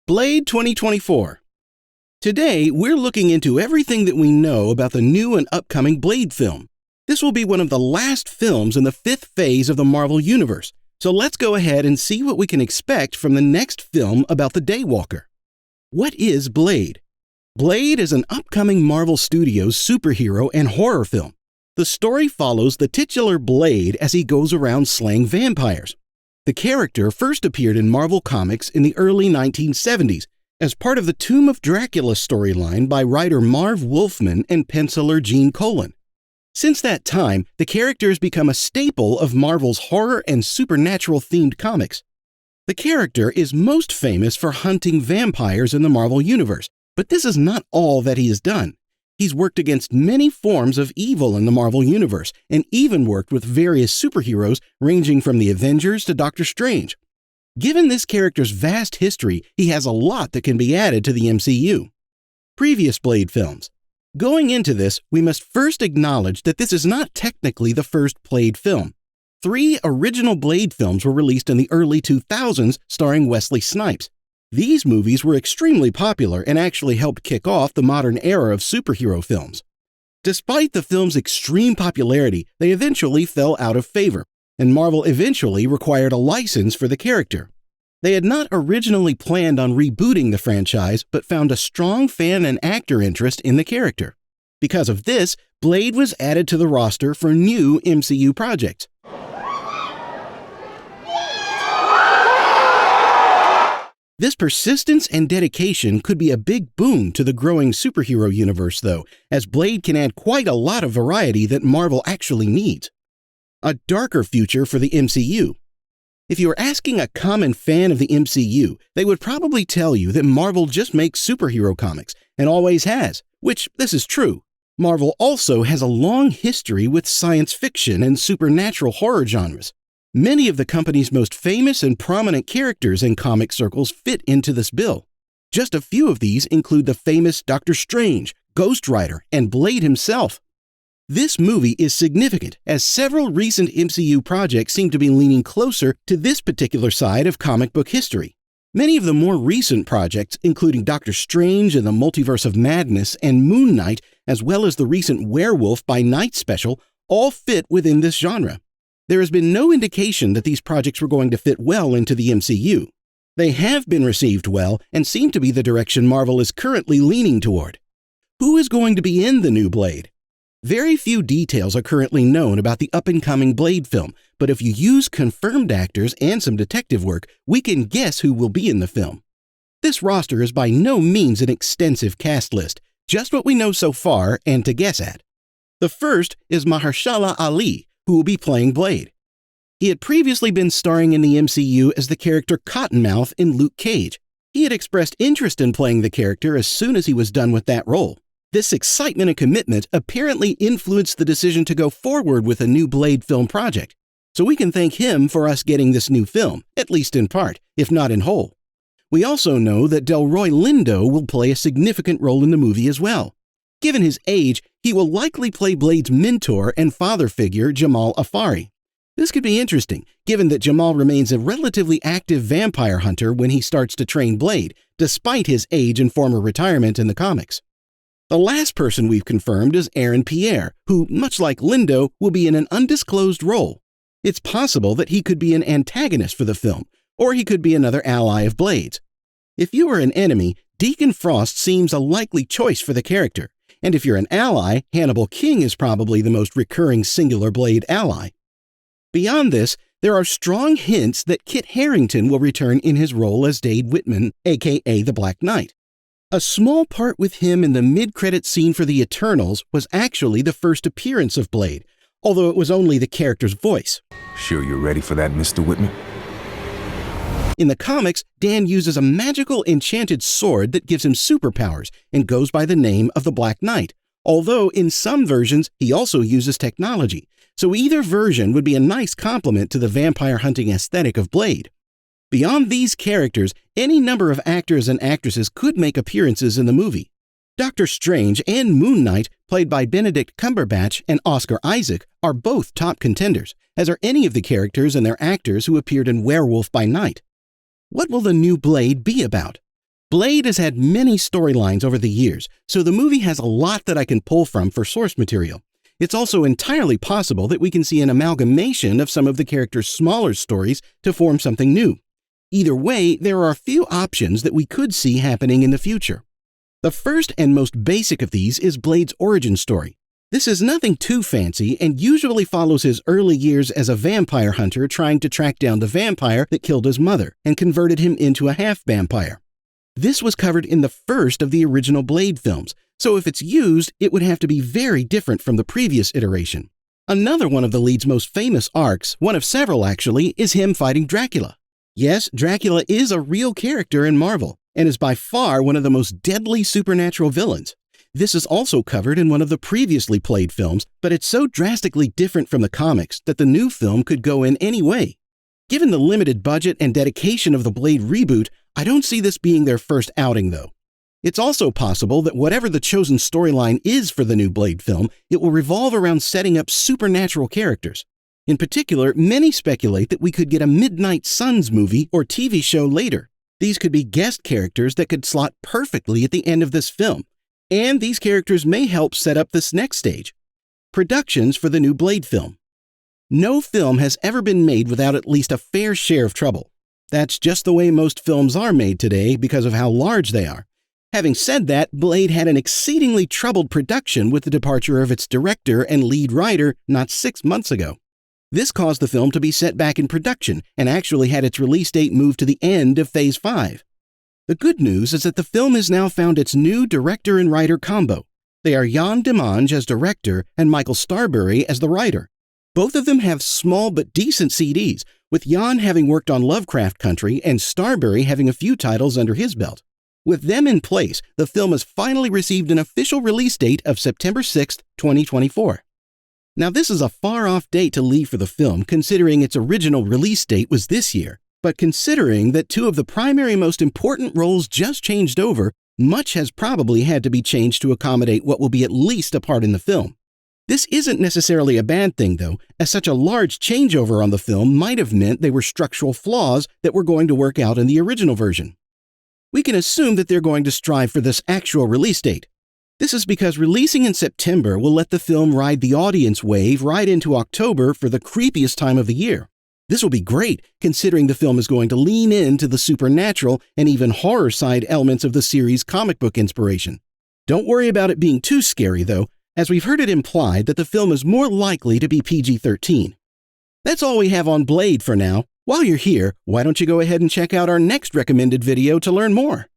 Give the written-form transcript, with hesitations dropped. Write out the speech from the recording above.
Blade 2024. Today, we're looking into everything that we know about the new and upcoming Blade film. This will be one of the last films in the fifth phase of the Marvel Universe, so let's go ahead and see what we can expect from the next film about the Daywalker. What is Blade? Blade is an upcoming Marvel Studios superhero and horror film. The story follows the titular Blade as he goes around slaying vampires. The character first appeared in Marvel Comics in the early 1970s as part of the Tomb of Dracula storyline by writer Marv Wolfman and penciler Gene Colan. Since that time, the character has become a staple of Marvel's horror and supernatural-themed comics. The character is most famous for hunting vampires in the Marvel Universe, but this is not all that he has done. He's worked against many forms of evil in the Marvel Universe and even worked with various superheroes ranging from the Avengers to Doctor Strange. Given this character's vast history, he has a lot that can be added to the MCU. Previous Blade films. Going into this, we must first acknowledge that this is not technically the first Blade film. 3 original Blade films were released in the early 2000s starring Wesley Snipes. These movies were extremely popular and actually helped kick off the modern era of superhero films. Despite the film's extreme popularity, they eventually fell out of favor, and Marvel eventually required a license for the character. They had not originally planned on rebooting the franchise, but found a strong fan and actor interest in the character. Because of this, Blade was added to the roster for new MCU projects. This persistence and dedication could be a big boon to the growing superhero universe, though, as Blade can add quite a lot of variety that Marvel actually needs. A darker future for the MCU. If you were asking a common fan of the MCU, they would probably tell you that Marvel just makes superhero comics, and always has, which this is true. Marvel also has a long history with science fiction and supernatural horror genres. Many of the company's most famous and prominent characters in comic circles fit into this bill. Just a few of these include the famous Doctor Strange, Ghost Rider, and Blade himself. This movie is significant as several recent MCU projects seem to be leaning closer to this particular side of comic book history. Many of the more recent projects, including Doctor Strange and the Multiverse of Madness and Moon Knight, as well as the recent Werewolf by Night special, all fit within this genre. There has been no indication that these projects were going to fit well into the MCU. They have been received well and seem to be the direction Marvel is currently leaning toward. Who is going to be in the new Blade? Very few details are currently known about the up-and-coming Blade film, but if you use confirmed actors and some detective work, we can guess who will be in the film. This roster is by no means an extensive cast list, just what we know so far and to guess at. The first is Mahershala Ali, who will be playing Blade. He had previously been starring in the MCU as the character Cottonmouth in Luke Cage. He had expressed interest in playing the character as soon as he was done with that role. This excitement and commitment apparently influenced the decision to go forward with a new Blade film project, so we can thank him for us getting this new film, at least in part, if not in whole. We also know that Delroy Lindo will play a significant role in the movie as well. Given his age, he will likely play Blade's mentor and father figure, Jamal Afari. This could be interesting, given that Jamal remains a relatively active vampire hunter when he starts to train Blade, despite his age and former retirement in the comics. The last person we've confirmed is Aaron Pierre, who, much like Lindo, will be in an undisclosed role. It's possible that he could be an antagonist for the film, or he could be another ally of Blade's. If you are an enemy, Deacon Frost seems a likely choice for the character. And if you're an ally, Hannibal King is probably the most recurring singular Blade ally. Beyond this, there are strong hints that Kit Harington will return in his role as Dade Whitman, aka the Black Knight. A small part with him in the mid-credit scene for the Eternals was actually the first appearance of Blade, although it was only the character's voice. Sure you're ready for that, Mr. Whitman? In the comics, Dan uses a magical enchanted sword that gives him superpowers and goes by the name of the Black Knight, although in some versions he also uses technology, so either version would be a nice complement to the vampire hunting aesthetic of Blade. Beyond these characters, any number of actors and actresses could make appearances in the movie. Doctor Strange and Moon Knight, played by Benedict Cumberbatch and Oscar Isaac, are both top contenders, as are any of the characters and their actors who appeared in Werewolf by Night. What will the new Blade be about? Blade has had many storylines over the years, so the movie has a lot that I can pull from for source material. It's also entirely possible that we can see an amalgamation of some of the characters' smaller stories to form something new. Either way, there are a few options that we could see happening in the future. The first and most basic of these is Blade's origin story. This is nothing too fancy and usually follows his early years as a vampire hunter trying to track down the vampire that killed his mother and converted him into a half-vampire. This was covered in the first of the original Blade films, so if it's used, it would have to be very different from the previous iteration. Another one of the lead's most famous arcs, one of several actually, is him fighting Dracula. Yes, Dracula is a real character in Marvel, and is by far one of the most deadly supernatural villains. This is also covered in one of the previously played films, but it's so drastically different from the comics that the new film could go in any way. Given the limited budget and dedication of the Blade reboot, I don't see this being their first outing though. It's also possible that whatever the chosen storyline is for the new Blade film, it will revolve around setting up supernatural characters. In particular, many speculate that we could get a Midnight Suns movie or TV show later. These could be guest characters that could slot perfectly at the end of this film. And these characters may help set up this next stage. Productions for the new Blade film. No film has ever been made without at least a fair share of trouble. That's just the way most films are made today because of how large they are. Having said that, Blade had an exceedingly troubled production with the departure of its director and lead writer not 6 months ago. This caused the film to be set back in production and actually had its release date moved to the end of Phase 5. The good news is that the film has now found its new director and writer combo. They are Jan Demange as director and Michael Starbury as the writer. Both of them have small but decent CDs, with Jan having worked on Lovecraft Country and Starbury having a few titles under his belt. With them in place, the film has finally received an official release date of September 6, 2024. Now this is a far-off date to leave for the film considering its original release date was this year. But considering that two of the primary most important roles just changed over, much has probably had to be changed to accommodate what will be at least a part in the film. This isn't necessarily a bad thing though, as such a large changeover on the film might have meant they were structural flaws that were going to work out in the original version. We can assume that they're going to strive for this actual release date. This is because releasing in September will let the film ride the audience wave right into October for the creepiest time of the year. This will be great, considering the film is going to lean into the supernatural and even horror side elements of the series' comic book inspiration. Don't worry about it being too scary, though, as we've heard it implied that the film is more likely to be PG-13. That's all we have on Blade for now. While you're here, why don't you go ahead and check out our next recommended video to learn more?